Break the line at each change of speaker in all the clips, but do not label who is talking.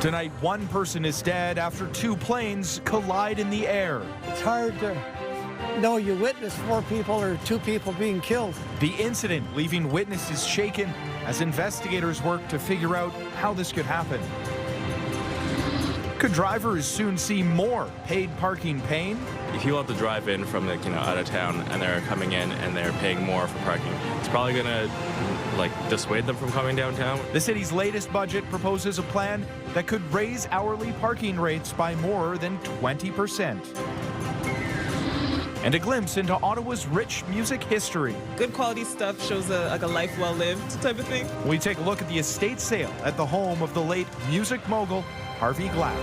Tonight, one person is dead after two planes collide in the air.
It's hard to know you witnessed 4 people or 2 people being killed.
The incident leaving witnesses shaken as investigators work to figure out how this could happen. Could drivers soon see more paid parking pain?
If you want to drive in from out of town and they're coming in and they're paying more for parking, it's probably going to dissuade them from coming downtown.
The city's latest budget proposes a plan that could raise hourly parking rates by more than 20%. And a glimpse into Ottawa's rich music history.
Good quality stuff shows a life well lived type of thing.
We take a look at the estate sale at the home of the late music mogul Harvey Glatt.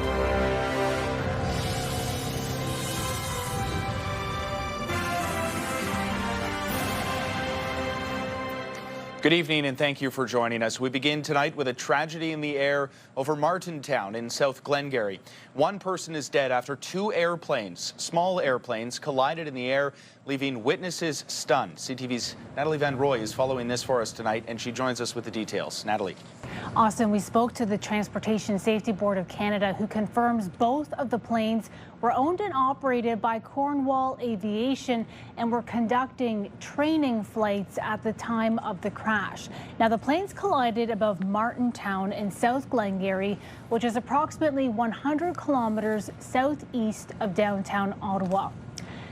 Good evening and thank you for joining us. We begin tonight with a tragedy in the air over Martintown in South Glengarry. One person is dead after 2 airplanes, small airplanes, collided in the air, leaving witnesses stunned. CTV's Natalie Van Roy is following this for us tonight, and she joins us with the details. Natalie.
Austin, we spoke to the Transportation Safety Board of Canada, who confirms both of the planes were owned and operated by Cornwall Aviation and were conducting training flights at the time of the crash. Now, the planes collided above Martintown in South Glengarry, which is approximately 100 kilometers southeast of downtown Ottawa.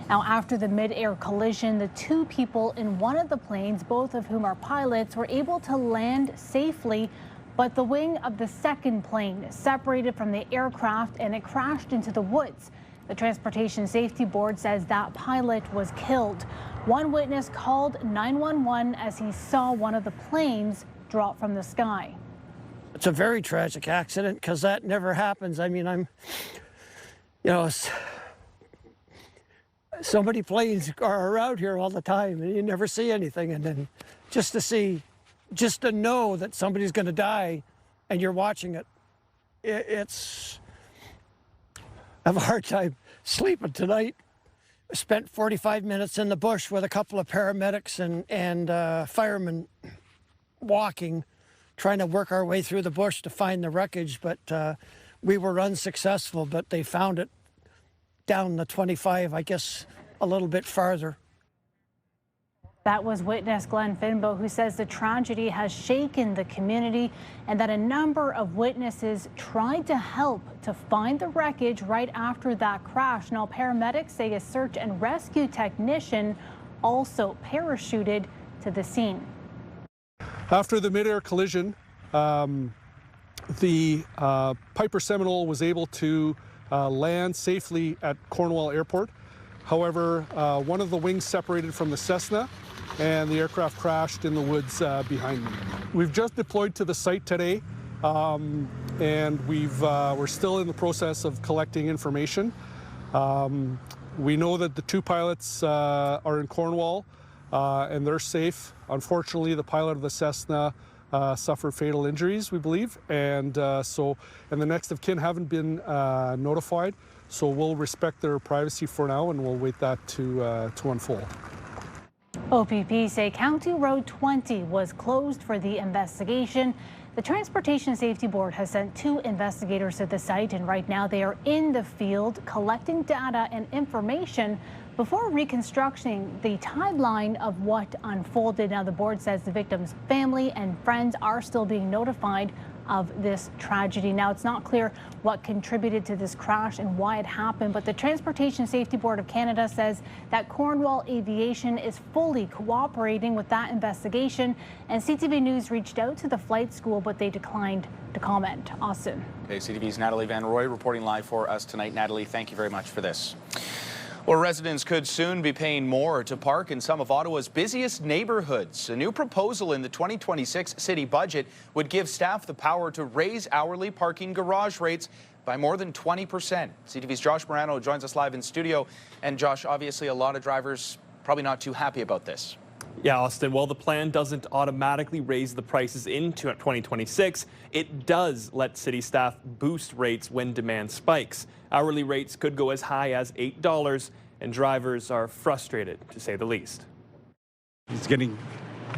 Now, after the mid-air collision, the 2 people in one of the planes, both of whom are pilots, were able to land safely, but the wing of the second plane separated from the aircraft and it crashed into the woods. The Transportation Safety Board says that pilot was killed. One witness called 911 as he saw one of the planes drop from the sky.
It's a very tragic accident because that never happens. I mean, so many planes are around here all the time and you never see anything. And then just to know that somebody's going to die and you're watching it, I have a hard time sleeping tonight. I spent 45 minutes in the bush with a couple of paramedics and firemen walking, trying to work our way through the bush to find the wreckage, but we were unsuccessful, but they found it down the 25, I guess, a little bit farther.
That was witness Glenn Finbo, who says the tragedy has shaken the community and that a number of witnesses tried to help to find the wreckage right after that crash. Now, paramedics say a search and rescue technician also parachuted to the scene.
After the mid-air collision, the Piper Seminole was able to land safely at Cornwall Airport. However, one of the wings separated from the Cessna and the aircraft crashed in the woods behind me. We've just deployed to the site today and we're still in the process of collecting information. We know that the 2 pilots are in Cornwall and they're safe. Unfortunately, the pilot of the Cessna suffered fatal injuries, we believe, and the next of kin haven't been notified, so we'll respect their privacy for now and we'll wait that to unfold.
OPP say County Road 20 was closed for the investigation. The Transportation Safety Board has sent 2 investigators to the site, and right now they are in the field collecting data and information before reconstructing the timeline of what unfolded. Now, the board says the victim's family and friends are still being notified of this tragedy. Now, it's not clear what contributed to this crash and why it happened, but the Transportation Safety Board of Canada says that Cornwall Aviation is fully cooperating with that investigation, and CTV News reached out to the flight school, but they declined to comment. Austin.
Okay, CTV's Natalie Van Roy reporting live for us tonight. Natalie, thank you very much for this. Well, residents could soon be paying more to park in some of Ottawa's busiest neighborhoods. A new proposal in the 2026 city budget would give staff the power to raise hourly parking garage rates by more than 20%. CTV's Josh Morano joins us live in studio. And Josh, obviously a lot of drivers probably not too happy about this.
Yeah, Austin, while the plan doesn't automatically raise the prices into 2026, it does let city staff boost rates when demand spikes. Hourly rates could go as high as $8, and drivers are frustrated, to say the least.
It's getting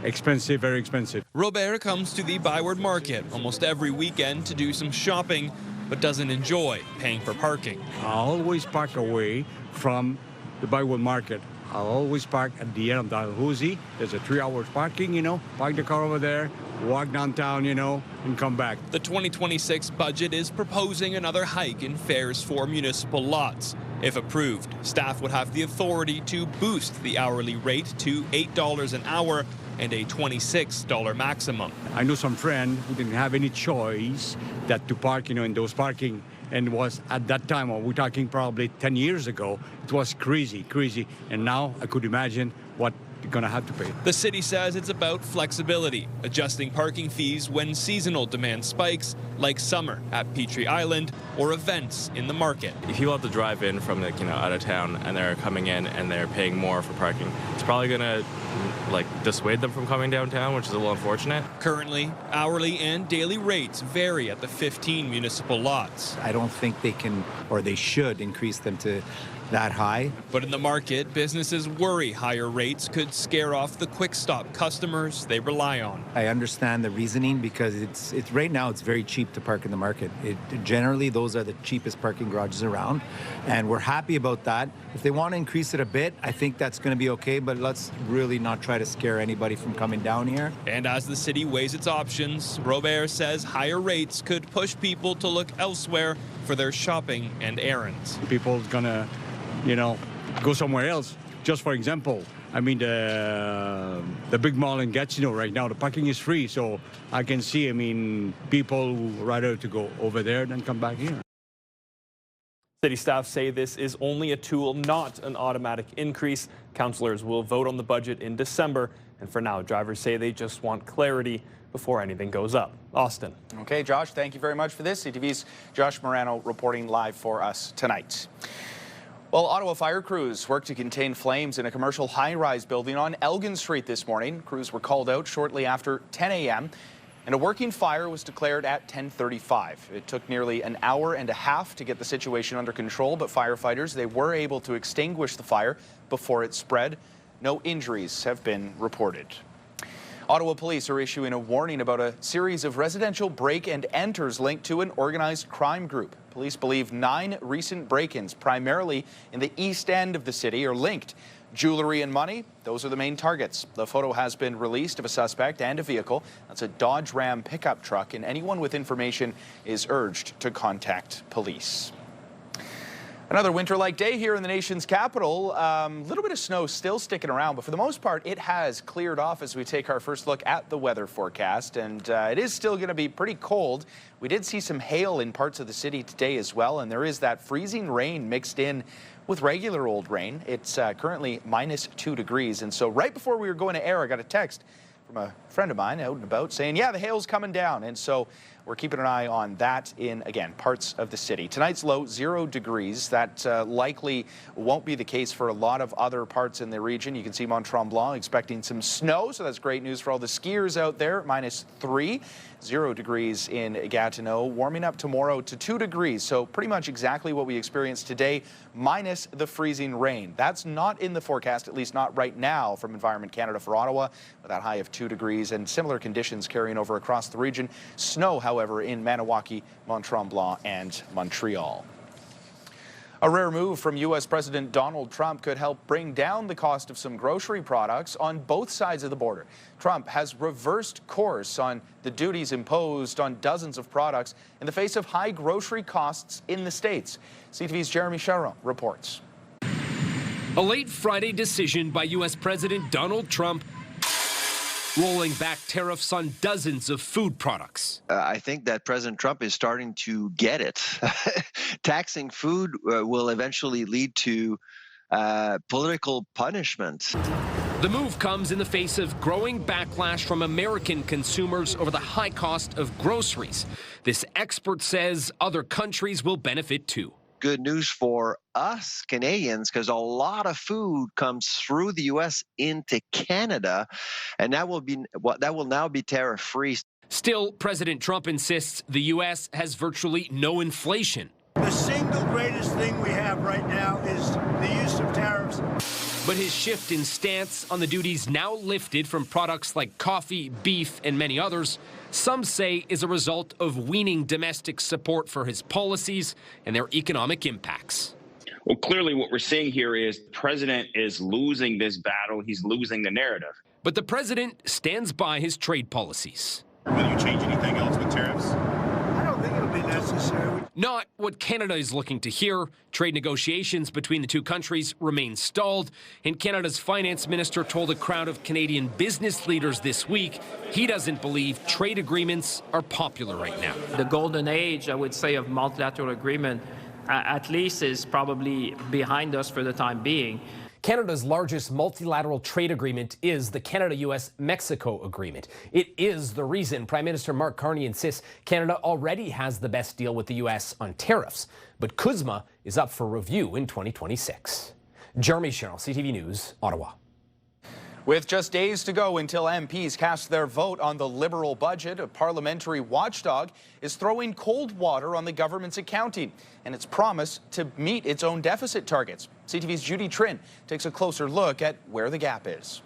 expensive, very expensive.
Robert comes to the Byward Market almost every weekend to do some shopping.
but doesn't enjoy paying for parking.
I always park away from the Byward Market. I'll always park at the end of Dalhousie. There's a 3 hours parking, park the car over there, walk downtown, and come back.
The 2026 budget is proposing another hike in fares for municipal lots. If approved, staff would have the authority to boost the hourly rate to $8 an hour and a $26 maximum.
I know some friend who didn't have any choice that to park, in those parking. And was at that time, we're talking probably 10 years ago, it was crazy. And now I could imagine what you're going to have to pay.
The city says it's about flexibility, adjusting parking fees when seasonal demand spikes, like summer at Petrie Island or events in the market.
If people have to drive in from out of town and they're coming in and they're paying more for parking, it's probably going to dissuade them from coming downtown, which is a little unfortunate.
Currently, hourly and daily rates vary at the 15 municipal lots.
I don't think they can or they should increase them to that high.
But in the market, businesses worry higher rates could scare off the quick stop customers they rely on.
I understand the reasoning because it's right now it's very cheap to park in the market. Generally, those are the cheapest parking garages around, and we're happy about that. If they want to increase it a bit, I think that's going to be okay, but let's really not try to scare anybody from coming down here.
And as the city weighs its options, Robert says higher rates could push people to look elsewhere for their shopping and errands.
People's going to go somewhere else. Just for example, the big mall in Gatineau right now, the parking is free. So I can see, people rather to go over there than come back here.
City staff say this is only a tool, not an automatic increase. Councillors will vote on the budget in December. And for now, drivers say they just want clarity before anything goes up. Austin.
Okay, Josh, thank you very much for this. CTV's Josh Morano reporting live for us tonight. Well, Ottawa fire crews worked to contain flames in a commercial high-rise building on Elgin Street this morning. Crews were called out shortly after 10 a.m. and a working fire was declared at 10:35. It took nearly an hour and a half to get the situation under control, but firefighters, they were able to extinguish the fire before it spread. No injuries have been reported. Ottawa police are issuing a warning about a series of residential break-and-enters linked to an organized crime group. Police believe 9 recent break-ins, primarily in the east end of the city, are linked. Jewelry and money, those are the main targets. The photo has been released of a suspect and a vehicle. That's a Dodge Ram pickup truck, and anyone with information is urged to contact police. Another winter-like day here in the nation's capital. A little bit of snow still sticking around, but for the most part, it has cleared off as we take our first look at the weather forecast. And it is still going to be pretty cold. We did see some hail in parts of the city today as well, and there is that freezing rain mixed in with regular old rain. It's currently -2 degrees. And so right before we were going to air, I got a text from a friend of mine out and about saying, yeah, the hail's coming down. And so we're keeping an eye on that in, again, parts of the city. Tonight's low, 0 degrees. That likely won't be the case for a lot of other parts in the region. You can see Mont Tremblant expecting some snow, so that's great news for all the skiers out there. -3, 0 degrees in Gatineau. Warming up tomorrow to 2 degrees, so pretty much exactly what we experienced today, minus the freezing rain. That's not in the forecast, at least not right now, from Environment Canada for Ottawa, with that high of 2 degrees and similar conditions carrying over across the region. Snow, however, in Maniwaki, Mont Tremblant, and Montreal. A rare move from U.S. President Donald Trump could help bring down the cost of some grocery products on both sides of the border. Trump has reversed course on the duties imposed on dozens of products in the face of high grocery costs in the States. CTV's Jeremy Charon reports.
A late Friday decision by U.S. President Donald Trump rolling back tariffs on dozens of food products.
I think that President Trump is starting to get it. Taxing food will eventually lead to political punishment.
The move comes in the face of growing backlash from American consumers over the high cost of groceries. This expert says other countries will benefit too.
Good news for us Canadians, because a lot of food comes through the U.S. into Canada, and that will now be tariff-free.
Still, President Trump insists the U.S. has virtually no inflation.
The single greatest thing we have right now is the use of tariffs.
But his shift in stance on the duties now lifted from products like coffee, beef, and many others, some say is a result of weaning domestic support for his policies and their economic impacts.
Well, clearly what we're seeing here is the president is losing this battle. He's losing the narrative.
But the president stands by his trade policies.
Will you change anything else with tariffs?
I don't think it'll be necessary.
Not what Canada is looking to hear. Trade negotiations between the two countries remain stalled, and Canada's finance minister told a crowd of Canadian business leaders this week he doesn't believe trade agreements are popular right now.
The golden age, I would say, of multilateral agreement at least is probably behind us for the time being.
Canada's largest multilateral trade agreement is the Canada-US-Mexico agreement. It is the reason Prime Minister Mark Carney insists Canada already has the best deal with the U.S. on tariffs. But CUSMA is up for review in 2026. Jeremy Sherrill, CTV News, Ottawa.
With just days to go until MPs cast their vote on the Liberal budget, a parliamentary watchdog is throwing cold water on the government's accounting and its promise to meet its own deficit targets. CTV's Judy Trin takes a closer look at where the gap is.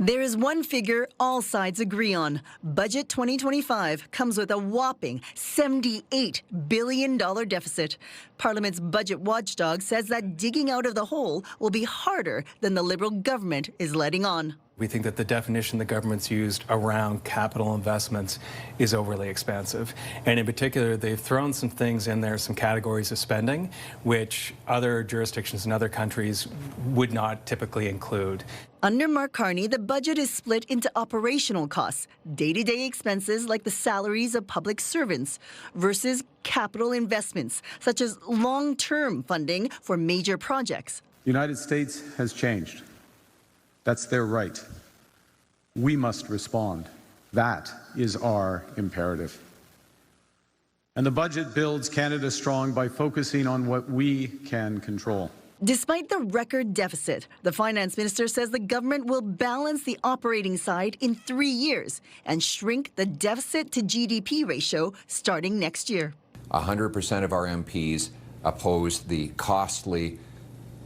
There is one figure all sides agree on. Budget 2025 comes with a whopping $78 billion deficit. Parliament's budget watchdog says that digging out of the hole will be harder than the Liberal government is letting on.
We think that the definition the government's used around capital investments is overly expansive. And in particular, they've thrown some things in there, some categories of spending, which other jurisdictions in other countries would not typically include.
Under Mark Carney, the budget is split into operational costs, day-to-day expenses like the salaries of public servants, versus capital investments, such as long-term funding for major projects.
The United States has changed. That's their right. We must respond. That is our imperative. And the budget builds Canada strong by focusing on what we can control.
Despite the record deficit, the finance minister says the government will balance the operating side in 3 years and shrink the deficit to GDP ratio starting next year.
100% of our MPs opposed the costly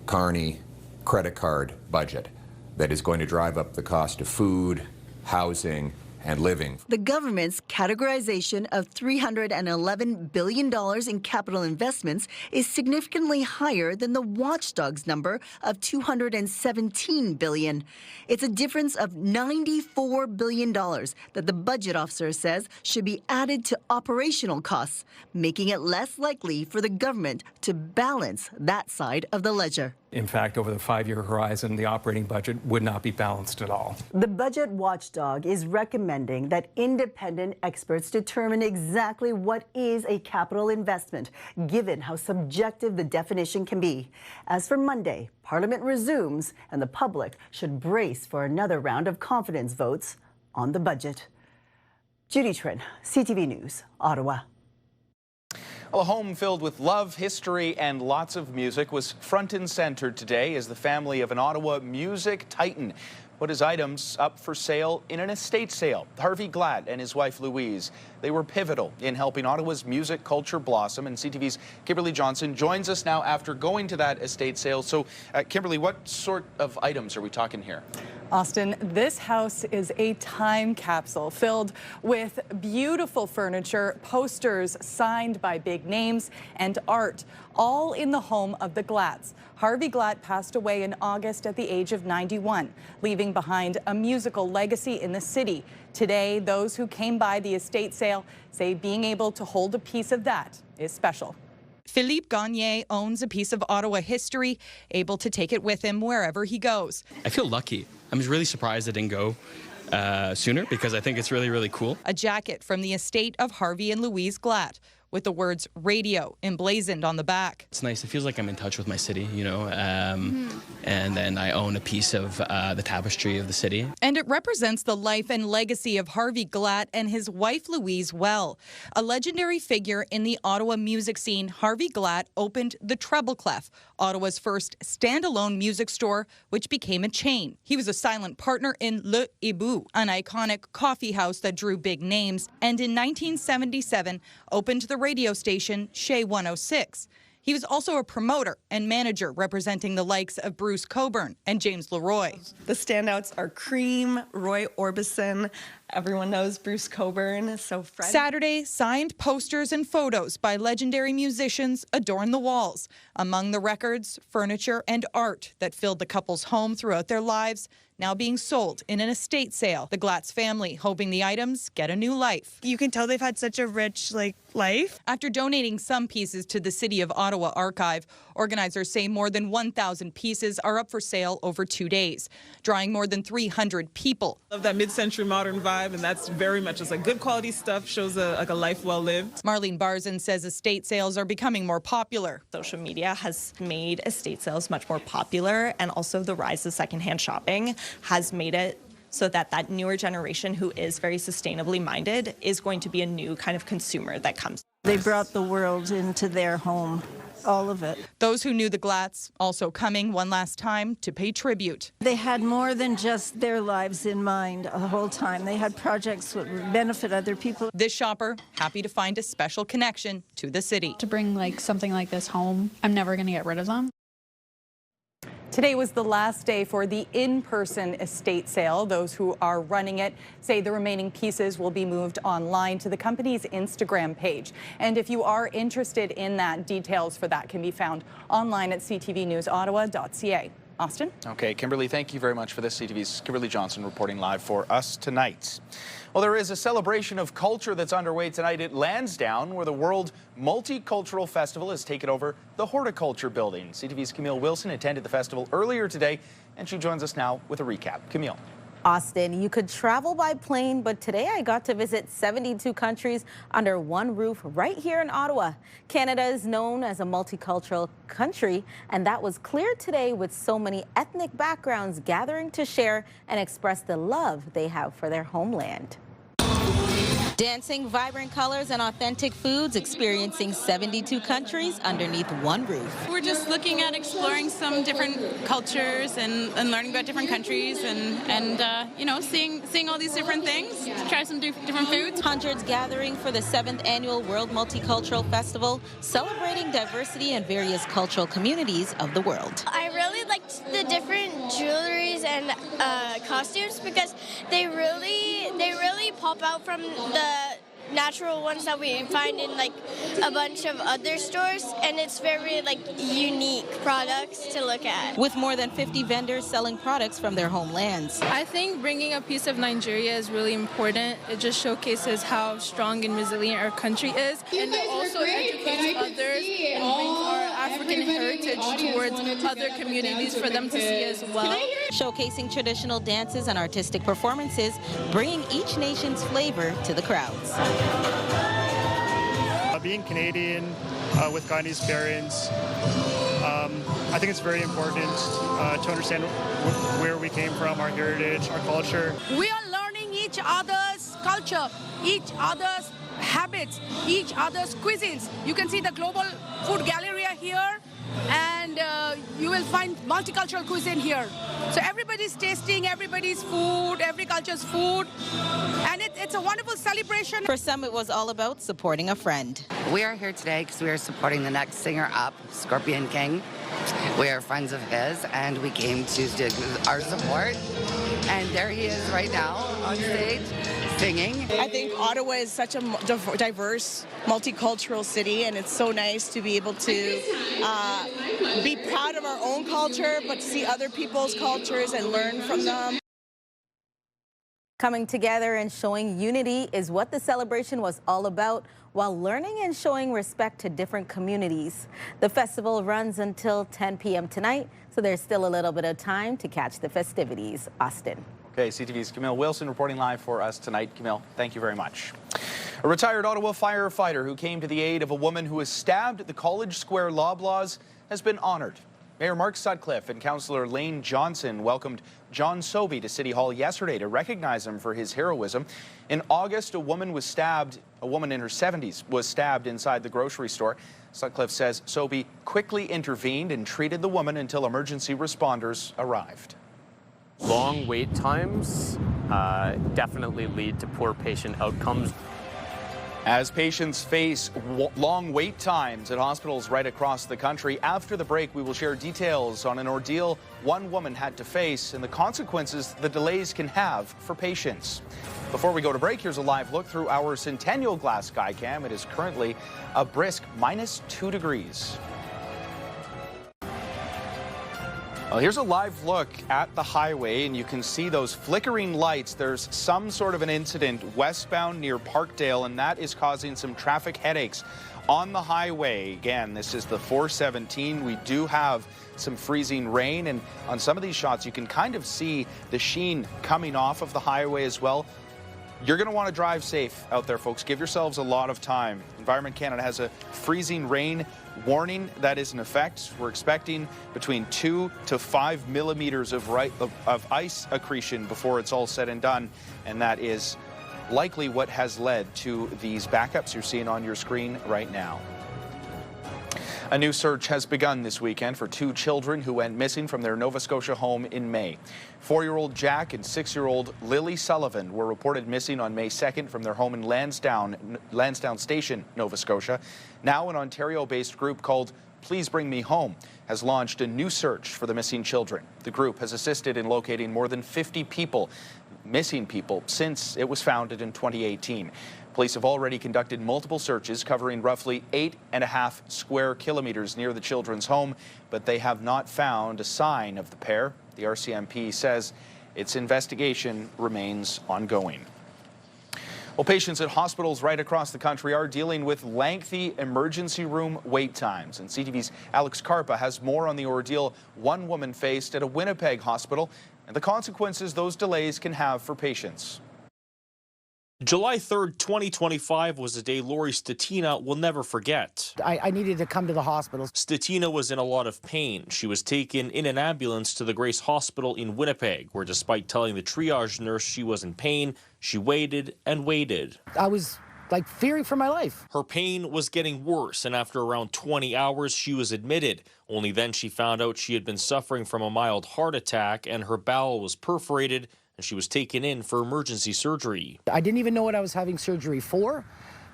Carney credit card budget that is going to drive up the cost of food, housing, and living.
The government's categorization of $311 billion in capital investments is significantly higher than the watchdog's number of $217 billion. It's a difference of $94 billion that the budget officer says should be added to operational costs, making it less likely for the government to balance that side of the ledger.
In fact, over the 5-year horizon, the operating budget would not be balanced at all.
The budget watchdog is recommending that independent experts determine exactly what is a capital investment, given how subjective the definition can be. As for Monday, Parliament resumes, and the public should brace for another round of confidence votes on the budget. Judy Trin, CTV News, Ottawa.
Well, a home filled with love, history, and lots of music was front and center today as the family of an Ottawa music titan put his items up for sale in an estate sale. Harvey Glatt and his wife Louise, they were pivotal in helping Ottawa's music culture blossom, and CTV's Kimberly Johnson joins us now after going to that estate sale. So, Kimberly, what sort of items are we talking here?
Austin, this house is a time capsule filled with beautiful furniture, posters signed by big names, and art, all in the home of the Glatts. Harvey Glatt passed away in August at the age of 91, leaving behind a musical legacy in the city. Today, those who came by the estate sale say being able to hold a piece of that is special. Philippe Gagné owns a piece of Ottawa history, able to take it with him wherever he goes.
I feel lucky. I'm really surprised I didn't go sooner because I think it's really, really cool.
A jacket from the estate of Harvey and Louise Glatt with the words radio emblazoned on the back.
It's nice. It feels like I'm in touch with my city, you know, and then I own a piece of the tapestry of the city.
And it represents the life and legacy of Harvey Glatt and his wife Louise well. A legendary figure in the Ottawa music scene, Harvey Glatt opened the Treble Clef, Ottawa's first standalone music store, which became a chain. He was a silent partner in Le Hibou, an iconic coffee house that drew big names, and in 1977 opened the radio station Shea 106.
He was also a promoter and manager representing the likes of Bruce Coburn and James Leroy.
The standouts are Cream, Roy Orbison. Everyone knows Bruce Coburn. So
Saturday, signed posters and photos by legendary musicians adorn the walls. Among the records, furniture, and art that filled the couple's home throughout their lives, now being sold in an estate sale. The Glatt's family hoping the items get a new life.
You can tell they've had such a rich life.
After donating some pieces to the City of Ottawa archive, organizers say more than 1,000 pieces are up for sale over 2 days, drawing more than 300 people.
Love that mid-century modern vibe, and that's very much just good quality stuff, shows a life well lived.
Marlene Barzin says estate sales are becoming more popular.
Social media has made estate sales much more popular, and also the rise of secondhand shopping has made it so that that newer generation who is very sustainably minded is going to be a new kind of consumer that comes.
They brought the world into their home, all of it.
Those who knew the Glatts also coming one last time to pay tribute.
They had more than just their lives in mind the whole time. They had projects that would benefit other people.
This shopper happy to find a special connection to the city.
To bring something like this home, I'm never going to get rid of them.
Today was the last day for the in-person estate sale. Those who are running it say the remaining pieces will be moved online to the company's Instagram page. And if you are interested in that, details for that can be found online at ctvnewsottawa.ca. Austin?
Okay, Kimberly, thank you very much for this. CTV's Kimberly Johnson reporting live for us tonight. Well, there is a celebration of culture that's underway tonight at Lansdowne, where the World Multicultural Festival has taken over the Horticulture Building. CTV's Camille Wilson attended the festival earlier today, and she joins us now with a recap. Camille.
Austin, you could travel by plane, but today I got to visit 72 countries under one roof right here in Ottawa. Canada is known as a multicultural country, and that was clear today with so many ethnic backgrounds gathering to share and express the love they have for their homeland. Dancing, vibrant colors, and authentic foods, experiencing 72 countries underneath one roof.
We're just looking at exploring some different cultures and learning about different countries and you know, seeing all these different things, try some different foods.
Hundreds gathering for the 7th annual World Multicultural Festival, celebrating diversity in various cultural communities of the world.
I really liked the different jewelries and costumes because they really pop out from the natural ones that we find in a bunch of other stores, and it's very unique products to look at.
With more than 50 vendors selling products from their homelands.
I think bringing a piece of Nigeria is really important. It just showcases how strong and resilient our country is, and it also educates others and brings our African heritage towards other communities for them to see as well.
Showcasing traditional dances and artistic performances, bringing each nation's flavor to the crowds.
Being Canadian with Guyanese parents, I think it's very important to understand where we came from, our heritage, our culture.
We are learning each other's culture, each other's habits, each other's cuisines. You can see the Global Food Galleria here, and you will find multicultural cuisine here. So everybody's tasting everybody's food, every culture's food, and it's a wonderful celebration.
For some, it was all about supporting a friend.
We are here today because we are supporting the next singer up, Scorpion King. We are friends of his, and we came to do our support. And there he is right now on stage singing.
I think Ottawa is such a diverse, multicultural city, and it's so nice to be able to be proud of our own culture, but see other people's cultures and learn from them.
Coming together and showing unity is what the celebration was all about, while learning and showing respect to different communities. The festival runs until 10 p.m. tonight, so there's still a little bit of time to catch the festivities. Austin.
Okay, CTV's Camille Wilson reporting live for us tonight. Camille, thank you very much. A retired Ottawa firefighter who came to the aid of a woman who was stabbed at the College Square Loblaws has been honored. Mayor Mark Sutcliffe and Councillor Lane Johnson welcomed John Sobey to City Hall yesterday to recognize him for his heroism. In August, a woman in her 70s was stabbed inside the grocery store. Sutcliffe says Sobey quickly intervened and treated the woman until emergency responders arrived.
Long wait times definitely lead to poor patient outcomes.
As patients face long wait times at hospitals right across the country, after the break, we will share details on an ordeal one woman had to face and the consequences the delays can have for patients. Before we go to break, here's a live look through our Centennial Glass Skycam. It is currently a brisk -2 degrees. Well, here's a live look at the highway, and you can see those flickering lights. There's some sort of an incident westbound near Parkdale, and that is causing some traffic headaches on the highway. Again, this is the 417. We do have some freezing rain, and on some of these shots, you can kind of see the sheen coming off of the highway as well. You're going to want to drive safe out there, folks. Give yourselves a lot of time. Environment Canada has a freezing rain warning that is in effect. We're expecting between 2 to 5 millimeters of ice accretion before it's all said and done, and that is likely what has led to these backups you're seeing on your screen right now. A new search has begun this weekend for 2 children who went missing from their Nova Scotia home in May. 4-year-old Jack and 6-year-old Lily Sullivan were reported missing on May 2nd from their home in Lansdowne Station, Nova Scotia. Now an Ontario-based group called Please Bring Me Home has launched a new search for the missing children. The group has assisted in locating more than 50 missing people since it was founded in 2018. Police have already conducted multiple searches covering roughly 8.5 square kilometers near the children's home, but they have not found a sign of the pair. The RCMP says its investigation remains ongoing. Well, patients at hospitals right across the country are dealing with lengthy emergency room wait times. And CTV's Alex Carpa has more on the ordeal one woman faced at a Winnipeg hospital and the consequences those delays can have for patients.
July 3rd, 2025 was a day Lori Statina will never forget.
I needed to come to the hospital.
Statina was in a lot of pain. She was taken in an ambulance to the Grace Hospital in Winnipeg, where despite telling the triage nurse she was in pain, she waited and waited.
I was fearing for my life.
Her pain was getting worse, and after around 20 hours, she was admitted. Only then she found out she had been suffering from a mild heart attack and her bowel was perforated, and she was taken in for emergency surgery.
I didn't even know what I was having surgery for,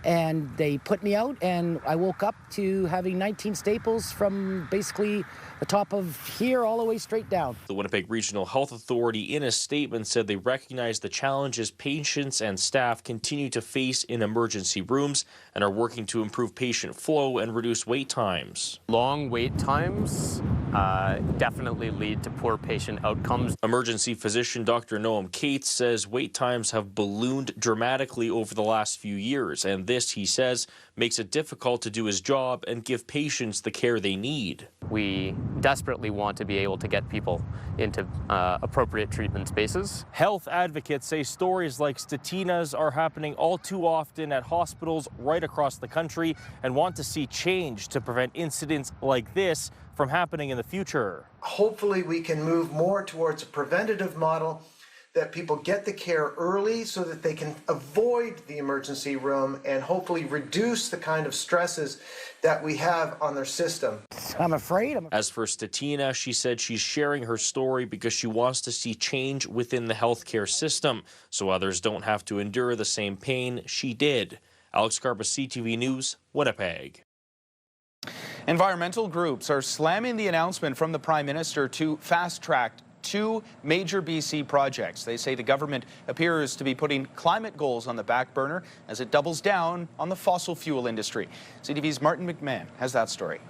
and they put me out, and I woke up to having 19 staples from basically the top of here all the way straight down.
The Winnipeg Regional Health Authority in a statement said they recognize the challenges patients and staff continue to face in emergency rooms and are working to improve patient flow and reduce wait times.
Long wait times definitely lead to poor patient outcomes.
Emergency physician Dr. Noam Cates says wait times have ballooned dramatically over the last few years, and this, he says, makes it difficult to do his job and give patients the care they need.
We desperately want to be able to get people into appropriate treatment spaces.
Health advocates say stories like Statina's are happening all too often at hospitals right across the country and want to see change to prevent incidents like this from happening in the future.
Hopefully we can move more towards a preventative model that people get the care early so that they can avoid the emergency room and hopefully reduce the kind of stresses that we have on their system.
I'm afraid.
As for Statina, she said she's sharing her story because she wants to see change within the healthcare system so others don't have to endure the same pain she did. Alex Carpa, CTV News, Winnipeg.
Environmental groups are slamming the announcement from the Prime Minister to fast-track 2 major BC projects. They say the government appears to be putting climate goals on the back burner as it doubles down on the fossil fuel industry. CTV's Martin McMahon has that story.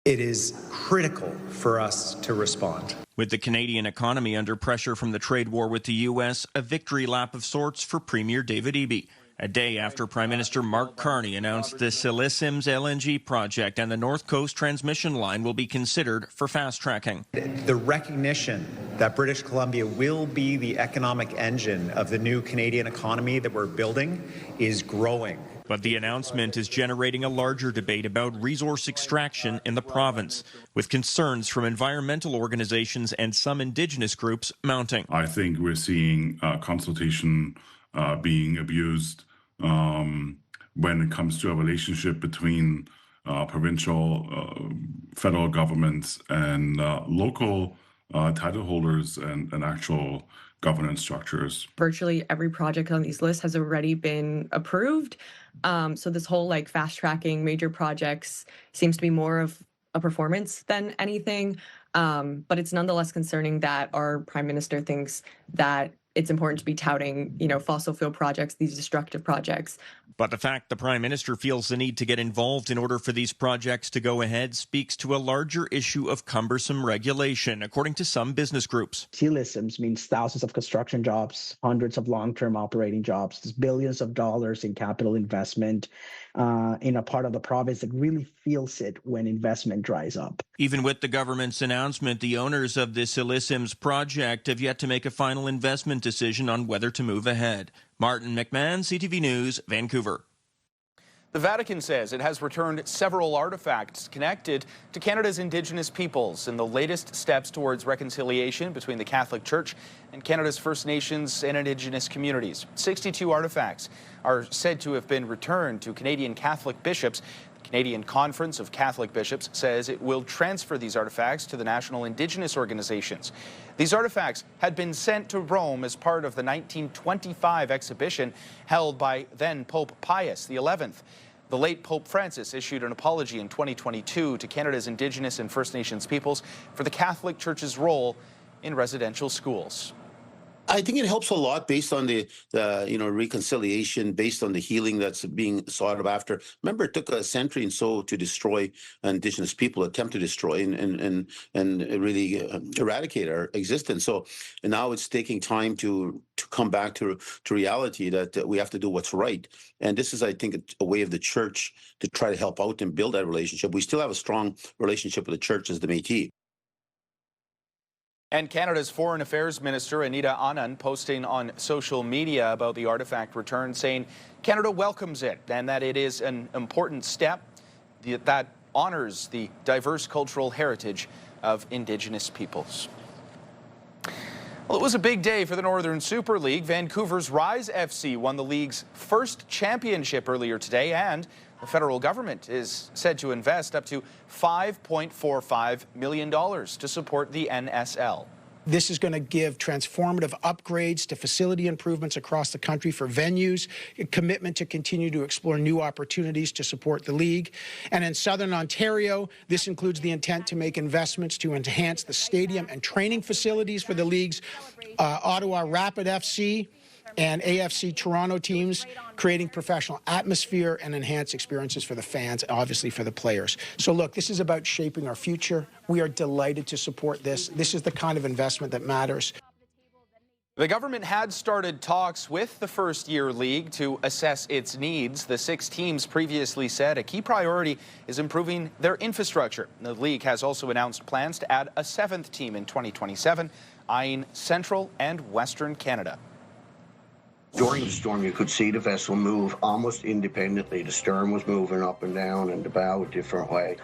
It is critical for us to respond.
With the Canadian economy under pressure from the trade war with the U.S., a victory lap of sorts for Premier David Eby. A day after Prime Minister Mark Carney announced the BC LNG project and the North Coast transmission line will be considered for fast-tracking.
The recognition that British Columbia will be the economic engine of the new Canadian economy that we're building is growing.
But the announcement is generating a larger debate about resource extraction in the province, with concerns from environmental organizations and some Indigenous groups mounting.
I think we're seeing consultation being abused when it comes to a relationship between provincial, federal governments and local title holders and actual governance structures.
Virtually every project on these lists has already been approved. So this whole like fast tracking major projects seems to be more of a performance than anything. But it's nonetheless concerning that our prime minister thinks that it's important to be touting, fossil fuel projects, these destructive projects.
But the fact the Prime Minister feels the need to get involved in order for these projects to go ahead speaks to a larger issue of cumbersome regulation, according to some business groups.
CLSMs means thousands of construction jobs, hundreds of long-term operating jobs. There's billions of dollars in capital investment in a part of the province that really feels it when investment dries up.
Even with the government's announcement, the owners of the CLSMs project have yet to make a final investment decision on whether to move ahead. Martin McMahon, CTV News, Vancouver.
The Vatican says it has returned several artifacts connected to Canada's Indigenous peoples in the latest steps towards reconciliation between the Catholic Church and Canada's First Nations and Indigenous communities. 62 artifacts are said to have been returned to Canadian Catholic bishops. The Canadian Conference of Catholic Bishops says it will transfer these artifacts to the national Indigenous organizations. These artifacts had been sent to Rome as part of the 1925 exhibition held by then Pope Pius XI. The late Pope Francis issued an apology in 2022 to Canada's Indigenous and First Nations peoples for the Catholic Church's role in residential schools.
I think it helps a lot based on the reconciliation, based on the healing that's being sought after. Remember, it took a century and so to destroy Indigenous people, attempt to destroy and really eradicate our existence. So and now it's taking time to come back to reality that we have to do what's right. And this is, I think, a way of the church to try to help out and build that relationship. We still have a strong relationship with the church as the Métis.
And Canada's Foreign Affairs Minister Anita Anand posting on social media about the artifact return, saying Canada welcomes it and that it is an important step that honors the diverse cultural heritage of Indigenous peoples. Well, it was a big day for the Northern Super League. Vancouver's Rise FC won the league's first championship earlier today, and the federal government is said to invest up to $5.45 million to support the NSL.
This is going to give transformative upgrades to facility improvements across the country for venues, a commitment to continue to explore new opportunities to support the league. And in Southern Ontario, this includes the intent to make investments to enhance the stadium and training facilities for the league's Ottawa Rapid FC and AFC Toronto teams, creating professional atmosphere and enhanced experiences for the fans, obviously for the players. So look, this is about shaping our future. We are delighted to support this. This is the kind of investment that matters.
The government had started talks with the first-year league to assess its needs. The 6 teams previously said a key priority is improving their infrastructure. The league has also announced plans to add a 7th team in 2027, eyeing Central and Western Canada.
During the storm, you could see the vessel move almost independently. The stern was moving up and down and the bow a different way.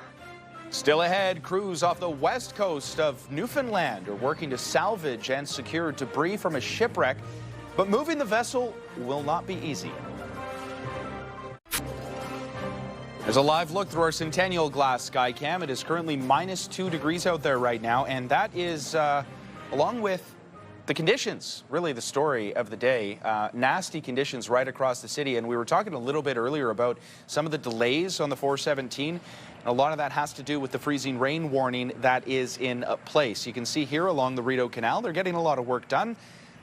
Still ahead, crews off the west coast of Newfoundland are working to salvage and secure debris from a shipwreck, but moving the vessel will not be easy. There's a live look through our Centennial Glass Skycam. It is currently -2 degrees out there right now, and that is along with the conditions, really the story of the day. Nasty conditions right across the city. And we were talking a little bit earlier about some of the delays on the 417. And a lot of that has to do with the freezing rain warning that is in place. You can see here along the Rideau Canal, they're getting a lot of work done.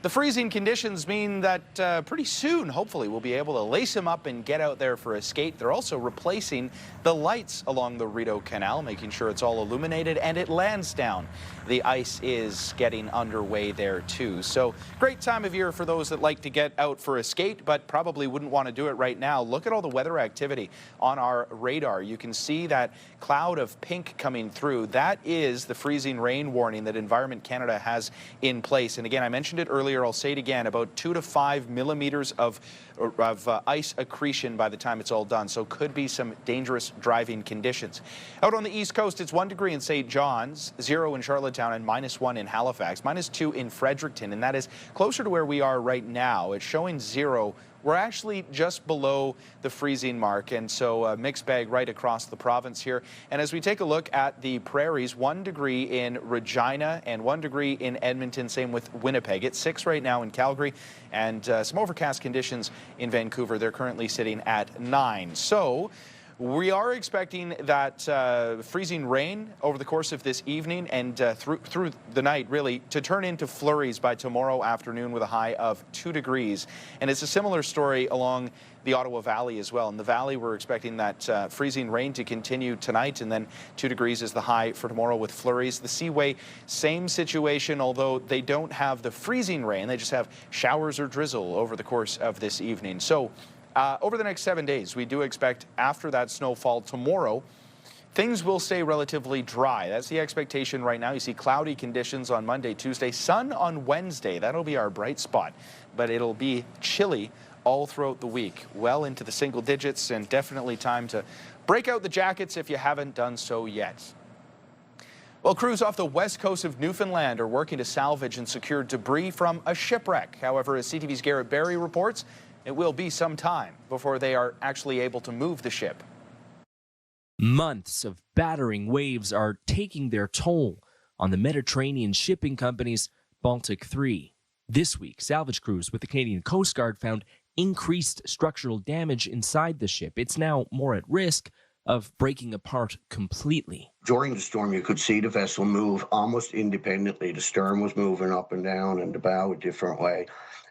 The freezing conditions mean that pretty soon, hopefully, we'll be able to lace them up and get out there for a skate. They're also replacing the lights along the Rideau Canal, making sure it's all illuminated and it lands down. The ice is getting underway there too. So great time of year for those that like to get out for a skate, but probably wouldn't want to do it right now. Look at all the weather activity on our radar. You can see that cloud of pink coming through. That is the freezing rain warning that Environment Canada has in place. And again, I mentioned it earlier, I'll say it again, about 2 to 5 millimeters of ice accretion by the time it's all done. So could be some dangerous driving conditions. Out on the East Coast, it's 1 degree in St. John's, 0 in Charlottetown, and -1 in Halifax, -2 in Fredericton, and that is closer to where we are right now. It's showing 0 we're actually just below the freezing mark, and so a mixed bag right across the province here. And as we take a look at the prairies, 1 degree in Regina and 1 degree in Edmonton, same with Winnipeg. It's 6 right now in Calgary, and some overcast conditions in Vancouver. They're currently sitting at 9. So we are expecting that freezing rain over the course of this evening and through the night, really, to turn into flurries by tomorrow afternoon with a high of 2 degrees. And it's a similar story along the Ottawa Valley as well. In the Valley, we're expecting that freezing rain to continue tonight, and then 2 degrees is the high for tomorrow with flurries. The Seaway, same situation, although they don't have the freezing rain. They just have showers or drizzle over the course of this evening. So over the next 7 days, we do expect after that snowfall tomorrow, things will stay relatively dry. That's the expectation right now. You see cloudy conditions on Monday, Tuesday, sun on Wednesday. That'll be our bright spot, but it'll be chilly all throughout the week, well into the single digits, and definitely time to break out the jackets if you haven't done so yet. Well, crews off the west coast of Newfoundland are working to salvage and secure debris from a shipwreck. However, as CTV's Garrett Berry reports, it will be some time before they are actually able to move the ship.
Months of battering waves are taking their toll on the Mediterranean shipping company's Baltic 3. This week, salvage crews with the Canadian Coast Guard found increased structural damage inside the ship. It's now more at risk of breaking apart completely.
During the storm, you could see the vessel move almost independently. The stern was moving up and down and the bow a different way,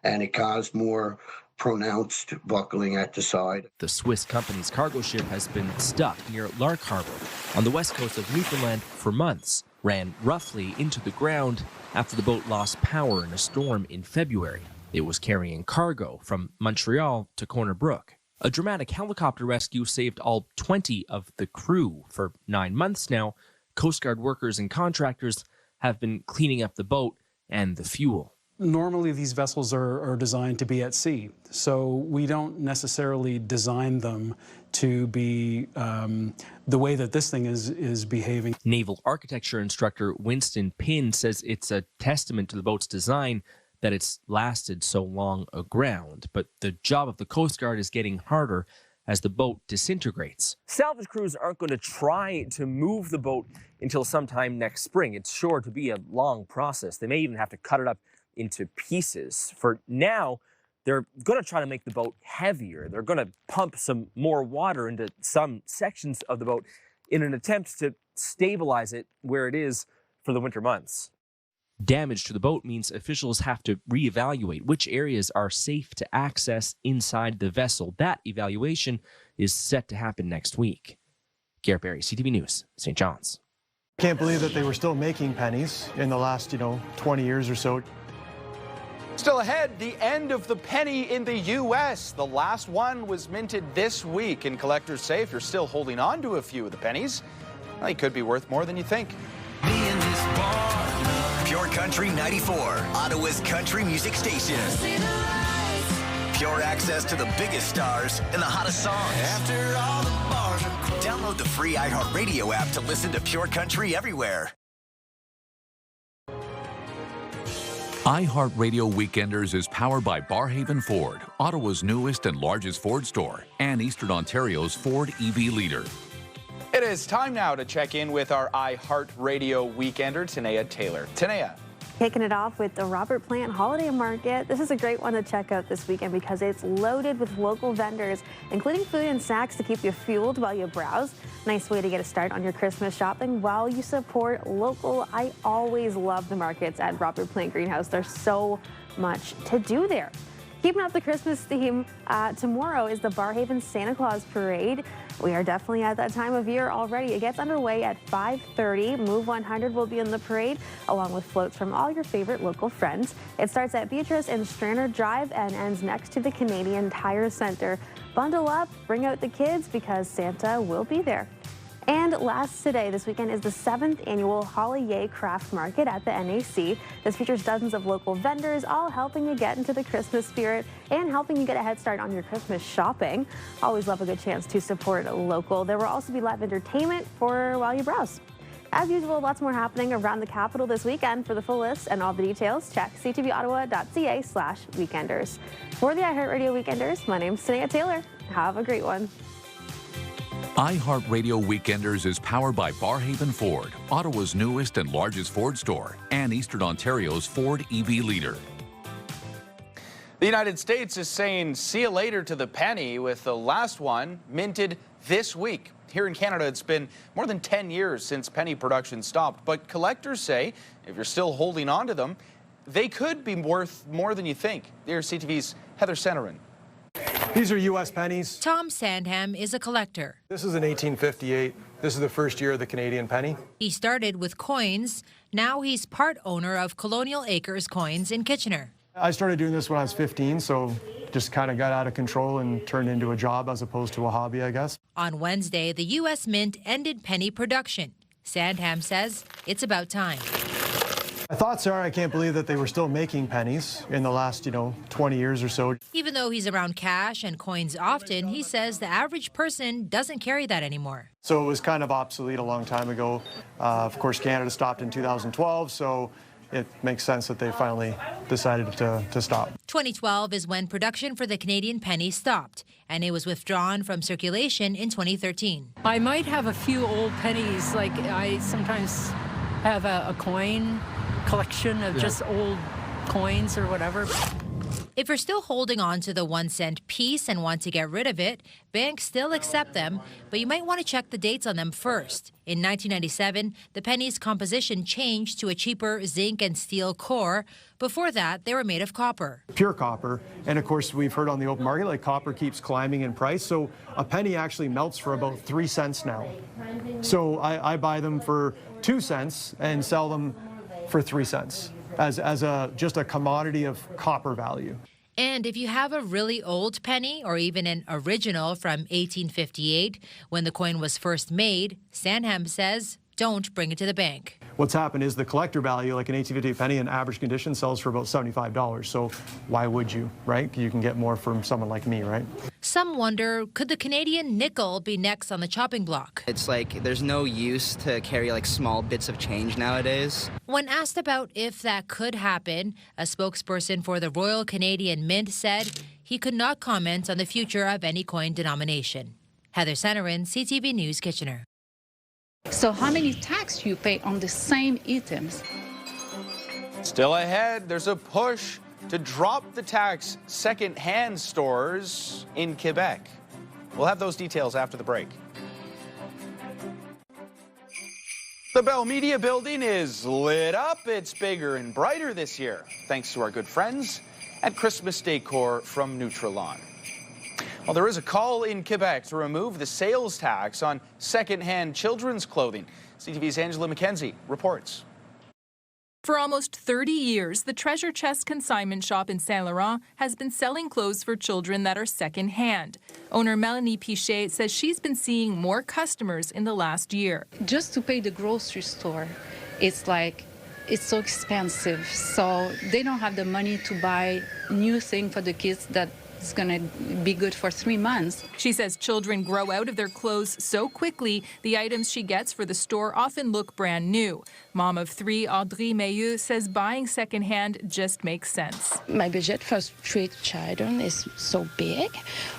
and it caused more pronounced buckling at the side.
The Swiss company's cargo ship has been stuck near Lark Harbor on the west coast of Newfoundland for months, ran roughly into the ground after the boat lost power in a storm in February. It was carrying cargo from Montreal to Corner Brook. A dramatic helicopter rescue saved all 20 of the crew. For 9 months now, Coast Guard workers and contractors have been cleaning up the boat and the fuel.
Normally, these vessels are designed to be at sea, so we don't necessarily design them to be the way that this thing is behaving.
Naval architecture instructor Winston Pinn says it's a testament to the boat's design that it's lasted so long aground, but the job of the Coast Guard is getting harder as the boat disintegrates.
Salvage crews aren't going to try to move the boat until sometime next spring. It's sure to be a long process. They may even have to cut it up into pieces. For now, they're going to try to make the boat heavier. They're going to pump some more water into some sections of the boat in an attempt to stabilize it where it is for the winter months.
Damage to the boat means officials have to reevaluate which areas are safe to access inside the vessel. That evaluation is set to happen next week. Garrett Berry, CTV News, St. John's.
Can't believe that they were still making pennies in the last, 20 years or so.
Still ahead, the end of the penny in the U.S. The last one was minted this week, and collectors say if you're still holding on to a few of the pennies, well, they could be worth more than you think.
Pure Country 94, Ottawa's country music station. Pure access to the biggest stars and the hottest songs. Download the free iHeartRadio app to listen to Pure Country everywhere.
iHeartRadio Weekenders is powered by Barhaven Ford, Ottawa's newest and largest Ford store, and Eastern Ontario's Ford EV leader.
It is time now to check in with our iHeartRadio Weekender, Tanea Taylor. Tanea.
Kicking it off with the Robert Plant Holiday Market. This is a great one to check out this weekend because it's loaded with local vendors, including food and snacks to keep you fueled while you browse. Nice way to get a start on your Christmas shopping while you support local. I always love the markets at Robert Plant Greenhouse. There's so much to do there. Keeping up the Christmas theme, tomorrow is the Barhaven Santa Claus Parade. We are definitely at that time of year already. It gets underway at 5:30. Move 100 will be in the parade, along with floats from all your favorite local friends. It starts at Beatrice and Stranraer Drive and ends next to the Canadian Tire Center. Bundle up, bring out the kids because Santa will be there. And last today, this weekend, is the 7th annual Holiday Craft Market at the NAC. This features dozens of local vendors, all helping you get into the Christmas spirit and helping you get a head start on your Christmas shopping. Always love a good chance to support local. There will also be live entertainment for while you browse. As usual, lots more happening around the capital this weekend. For the full list and all the details, check ctvottawa.ca/weekenders. For the iHeartRadio Weekenders, my name's Tanea Taylor. Have a great one.
iHeartRadio Weekenders is powered by Barhaven Ford, Ottawa's newest and largest Ford store, and Eastern Ontario's Ford EV leader.
The United States is saying see you later to the penny, with the last one minted this week. Here in Canada, it's been more than 10 years since penny production stopped, but collectors say if you're still holding on to them, they could be worth more than you think. Here's CTV's Heather Centerin.
These are U.S. pennies.
Tom Sandham is a collector.
This is in 1858. This is the first year of the Canadian penny.
He started with coins. Now he's part owner of Colonial Acres Coins in Kitchener.
I started doing this when I was 15, so just kind of got out of control and turned into a job as opposed to a hobby, I guess.
On Wednesday, the U.S. Mint ended penny production. Sandham says it's about time.
My thoughts are I can't believe that they were still making pennies in the last, 20 years or so.
Even though he's around cash and coins often, he says the average person doesn't carry that anymore.
So it was kind of obsolete a long time ago. Of course, Canada stopped in 2012, so it makes sense that they finally decided to stop.
2012 is when production for the Canadian penny stopped, and it was withdrawn from circulation in 2013.
I might have a few old pennies, like I sometimes have a coin collection of just old coins or whatever.
If you're still holding on to the 1-cent piece and want to get rid of it, banks still accept them, but you might want to check the dates on them first. In 1997, the penny's composition changed to a cheaper zinc and steel core. Before that, they were made of copper.
Pure copper. And of course, we've heard on the open market, like copper keeps climbing in price. So a penny actually melts for about 3 cents now. So I buy them for 2 cents and sell them for 3 cents as just a commodity of copper value.
And if you have a really old penny or even an original from 1858, when the coin was first made, Sandham says, don't bring it to the bank.
What's happened is the collector value, like an 1858 penny in average condition, sells for about $75. So why would you, right? You can get more from someone like me, right?
Some wonder, could the Canadian nickel be next on the chopping block?
It's like there's no use to carry like small bits of change nowadays.
When asked about if that could happen, a spokesperson for the Royal Canadian Mint said he could not comment on the future of any coin denomination. Heather Centerin, CTV News, Kitchener.
So how many tax do you pay on the same items?
Still ahead, there's a push to drop the tax second-hand stores in Quebec. We'll have those details after the break. The Bell Media building is lit up. It's bigger and brighter this year, thanks to our good friends at Christmas Decor from Nutrilon. Well, there is a call in Quebec to remove the sales tax on second-hand children's clothing. CTV's Angela McKenzie reports.
For almost 30 years, the Treasure Chest consignment shop in Saint Laurent has been selling clothes for children that are second-hand. Owner Melanie Pichet says she's been seeing more customers in the last year.
Just to pay the grocery store, it's so expensive. So they don't have the money to buy new thing for the kids that is going to be good for 3 months.
She says children grow out of their clothes so quickly, the items she gets for the store often look brand new. Mom of 3, Audrey Meilleux, says buying secondhand just makes sense.
My budget for 3 children is so big.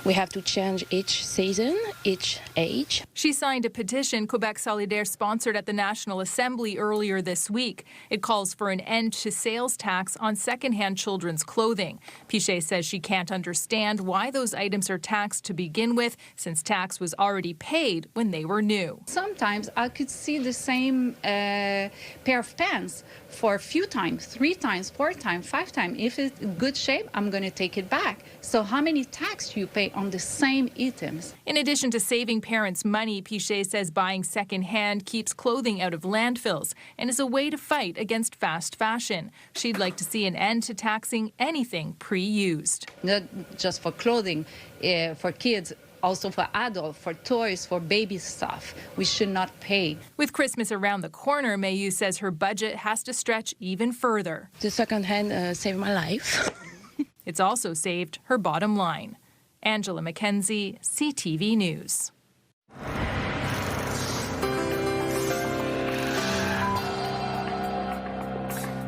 We have to change each season, each age.
She signed a petition Quebec Solidaire sponsored at the National Assembly earlier this week. It calls for an end to sales tax on secondhand children's clothing. Pichet says she can't understand why those items are taxed to begin with, since tax was already paid when they were new.
Sometimes I could see the same pair of pants for a few times, 3 times, 4 times, 5 times. If it's in good shape, I'm going to take it back. So how many tax do you pay on the same items?
In addition to saving parents money, Pichet says buying secondhand keeps clothing out of landfills and is a way to fight against fast fashion. She'd like to see an end to taxing anything pre-used.
Not just for clothing, for kids, also for adults, for toys, for baby stuff. We should not pay.
With Christmas around the corner, Meilleux says her budget has to stretch even further.
The secondhand saved my life.
It's also saved her bottom line. Angela McKenzie, CTV News.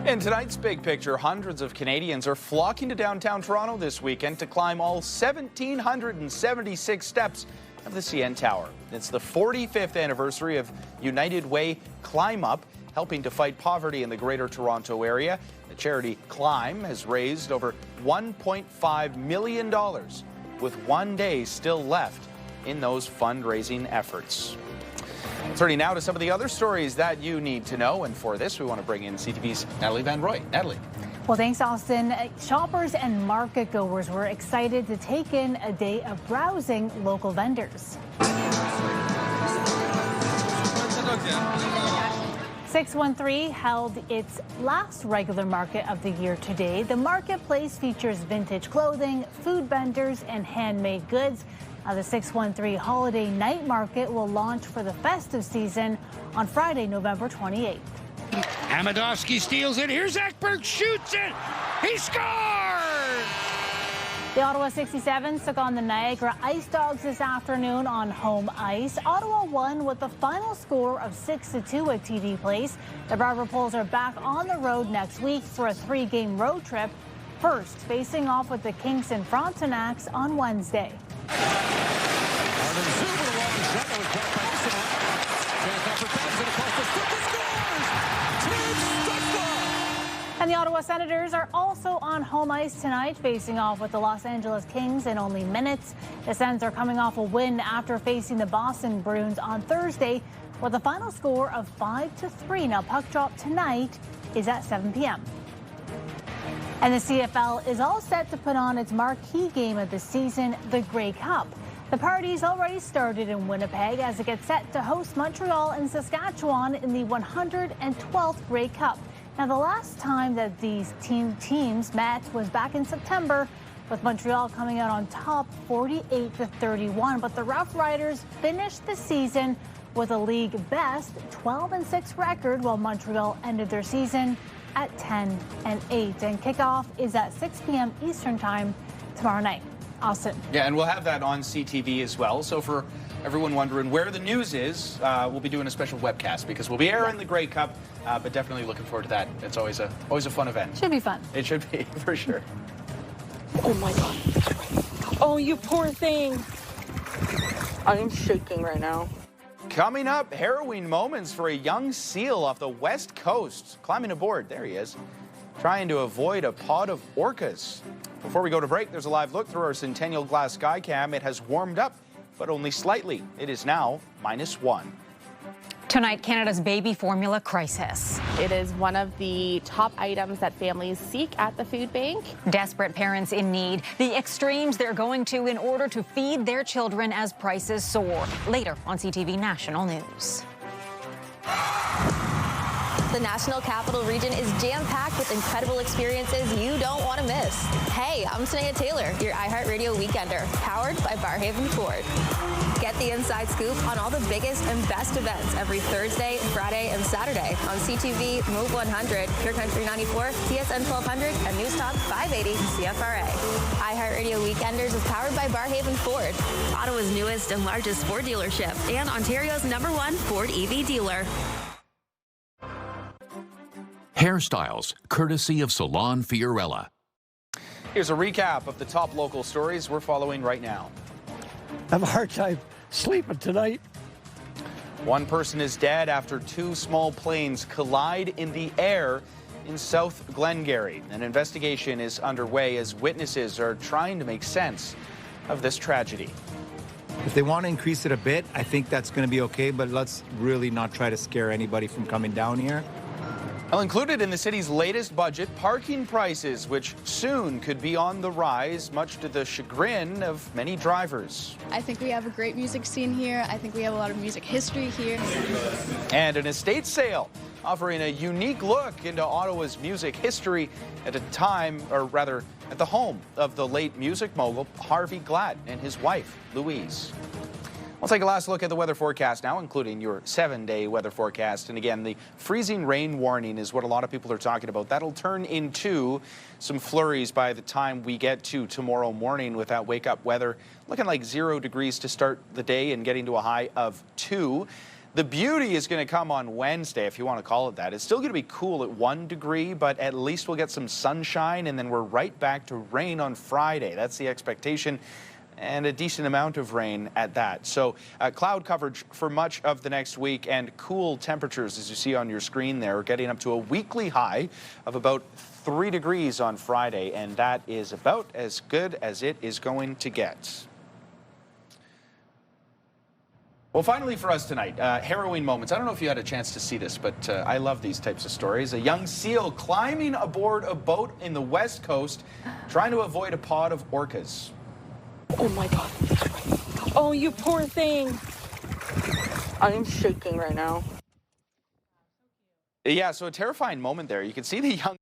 In tonight's Big Picture, hundreds of Canadians are flocking to downtown Toronto this weekend to climb all 1,776 steps of the CN Tower. It's the 45th anniversary of United Way Climb Up, helping to fight poverty in the Greater Toronto Area. The charity Climb has raised over $1.5 million, with one day still left in those fundraising efforts. Turning now to some of the other stories that you need to know, and for this we want to bring in CTV's Natalie Van Roy. Natalie.
Well, thanks, Austin. Shoppers and market goers were excited to take in a day of browsing local vendors. 613 held its last regular market of the year today. The marketplace features vintage clothing, food vendors, and handmade goods. The 613 Holiday Night Market will launch for the festive season on Friday, November 28th.
Amidovsky steals it. Here's Ekberg, shoots it. He scores!
The Ottawa 67s took on the Niagara Ice Dogs this afternoon on home ice. Ottawa won with the final score of 6-2 at TD Place. The Barber Poles are back on the road next week for a 3-game road trip. First, facing off with the Kingston Frontenacs on Wednesday. And the Ottawa Senators are also on home ice tonight, facing off with the Los Angeles Kings in only minutes. The Sens are coming off a win after facing the Boston Bruins on Thursday with a final score of 5-3. Now, puck drop tonight is at 7 p.m. And the CFL is all set to put on its marquee game of the season, the Grey Cup. The party's already started in Winnipeg as it gets set to host Montreal and Saskatchewan in the 112th Grey Cup. Now, the last time that these teams met was back in September, with Montreal coming out on top 48-31. But the Rough Riders finished the season with a league best 12-6 record, while Montreal ended their season at 10-8. And kickoff is at 6 p.m. Eastern Time tomorrow night. Austin.
Yeah, and we'll have that on CTV as well. So for everyone wondering where the news is, we'll be doing a special webcast because we'll be airing the Grey Cup, but definitely looking forward to that. It's always a fun event.
Should be fun.
It should be, for sure.
Oh my God. Oh, you poor thing. I'm shaking right now.
Coming up, harrowing moments for a young seal off the West Coast. Climbing aboard, there he is, trying to avoid a pod of orcas. Before we go to break, there's a live look through our Centennial Glass Skycam. It has warmed up, but only slightly. It is now -1.
Tonight, Canada's baby formula crisis.
It is one of the top items that families seek at the food bank.
Desperate parents in need, the extremes they're going to in order to feed their children as prices soar. Later on CTV National News.
The National Capital Region is jam-packed with incredible experiences you don't want to miss. Hey, I'm Sneha Taylor, your iHeartRadio Weekender, powered by Barrhaven Ford. Get the inside scoop on all the biggest and best events every Thursday, Friday, and Saturday on CTV, Move 100, Pure Country 94, TSN 1200, and News Talk 580 CFRA. iHeartRadio Weekenders is powered by Barrhaven Ford, Ottawa's newest and largest Ford dealership, and Ontario's #1 Ford EV dealer.
Hairstyles, courtesy of Salon Fiorella.
Here's a recap of the top local stories we're following right now.
I have a hard time sleeping tonight.
One person is dead after 2 small planes collide in the air in South Glengarry. An investigation is underway as witnesses are trying to make sense of this tragedy.
If they want to increase it a bit, I think that's going to be okay, but let's really not try to scare anybody from coming down here.
Well, included in the city's latest budget, parking prices, which soon could be on the rise, much to the chagrin of many drivers.
I think we have a great music scene here. I think we have a lot of music history here.
And an estate sale, offering a unique look into Ottawa's music history at a time, or rather, at the home of the late music mogul Harvey Glatt and his wife, Louise. We'll take a last look at the weather forecast now, including your 7-day weather forecast. And again, the freezing rain warning is what a lot of people are talking about. That'll turn into some flurries by the time we get to tomorrow morning with that wake-up weather. Looking like 0 degrees to start the day and getting to a high of 2. The beauty is going to come on Wednesday, if you want to call it that. It's still going to be cool at 1 degree, but at least we'll get some sunshine, and then we're right back to rain on Friday. That's the expectation, and a decent amount of rain at that. So cloud coverage for much of the next week, and cool temperatures, as you see on your screen there, getting up to a weekly high of about 3 degrees on Friday, and that is about as good as it is going to get. Well, finally for us tonight, harrowing moments. I don't know if you had a chance to see this, but I love these types of stories. A young seal climbing aboard a boat in the West Coast, trying to avoid a pod of orcas.
Oh my God. Oh, you poor thing. I am shaking right now.
Yeah, so a terrifying moment there. You can see the young